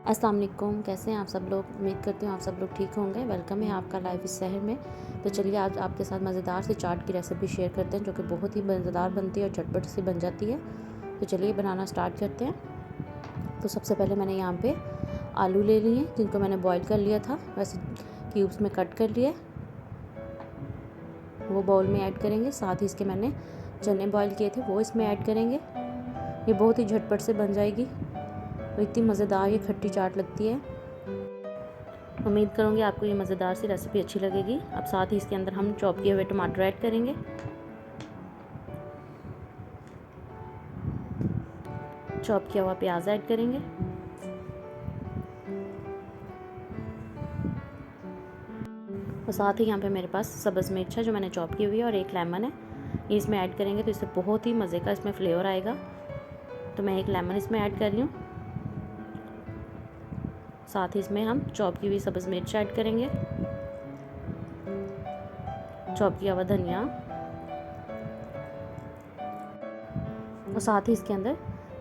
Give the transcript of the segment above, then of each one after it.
अस्सलाम वालेकुम, कैसे हैं आप सब लोग। उम्मीद करती हूँ आप सब लोग ठीक होंगे। वेलकम है आपका लाइफ इस शहर में। तो चलिए आज आपके साथ मज़ेदार सी चाट की रेसिपी शेयर करते हैं जो कि बहुत ही मज़ेदार बनती है और झटपट सी बन जाती है। तो चलिए बनाना स्टार्ट करते हैं। तो सबसे पहले मैंने यहाँ पे आलू ले लिए जिनको मैंने बॉईल कर लिया था, वैसे क्यूब्स में कट कर लिए, वो बाउल में ऐड करेंगे। साथ ही इसके मैंने चने बॉईल किए थे वो इसमें ऐड करेंगे। ये बहुत ही झटपट से बन जाएगी, तो इतनी मज़ेदार ये खट्टी चाट लगती है। उम्मीद करूँगी आपको ये मज़ेदार सी रेसिपी अच्छी लगेगी। अब साथ ही इसके अंदर हम चॉप किए हुए टमाटर ऐड करेंगे, चॉप किया हुआ प्याज ऐड करेंगे, और साथ ही यहाँ पे मेरे पास सब्ज़ मिर्च है जो मैंने चॉप की हुई है और एक लेमन है, ये इसमें ऐड करेंगे तो इससे बहुत ही मज़े का इसमें फ्लेवर आएगा। तो मैं एक लेमन इसमें ऐड कर रही हूँ। साथ ही इसमें हम चॉप की हुई सब्ज़ मिर्च ऐड करेंगे, चॉप किया हुआ धनिया, और साथ ही इसके अंदर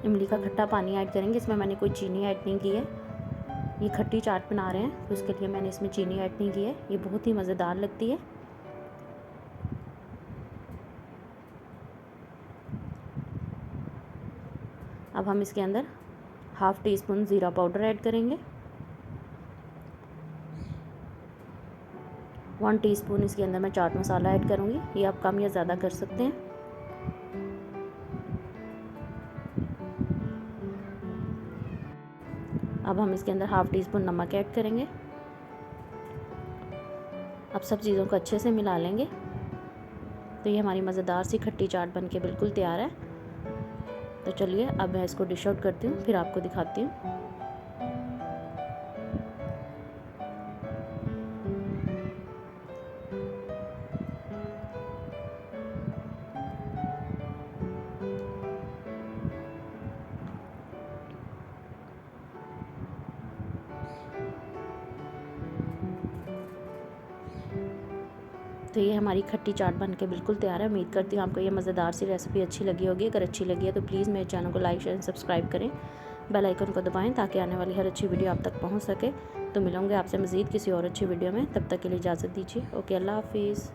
इमली का खट्टा पानी ऐड करेंगे। इसमें मैंने कोई चीनी ऐड नहीं की है, ये खट्टी चाट बना रहे हैं तो इसके लिए मैंने इसमें चीनी ऐड नहीं की है। ये बहुत ही मज़ेदार लगती है। अब हम इसके अंदर हाफ़ टी स्पून ज़ीरा पाउडर ऐड करेंगे, 1 टीस्पून इसके अंदर मैं चाट मसाला ऐड करूँगी। ये आप कम या ज़्यादा कर सकते हैं। अब हम इसके अंदर हाफ़ टी स्पून नमक ऐड करेंगे। अब सब चीज़ों को अच्छे से मिला लेंगे। तो ये हमारी मज़ेदार सी खट्टी चाट बनके बिल्कुल तैयार है। तो चलिए अब मैं इसको डिश आउट करती हूँ, फिर आपको दिखाती हूँ। तो ये हमारी खट्टी चाट बन के बिल्कुल तैयार है। उम्मीद करती हूँ आपको ये मज़ेदार सी रेसिपी अच्छी लगी होगी। अगर अच्छी लगी है तो प्लीज़ मेरे चैनल को लाइक शेयर एंड सब्सक्राइब करें, बेल आइकन को दबाएं ताकि आने वाली हर अच्छी वीडियो आप तक पहुँच सके। तो मिलूँगे आपसे मज़ीद किसी और अच्छी वीडियो में, तब तक के लिए इजाज़त दीजिए। ओके, अल्लाह हाफिज़।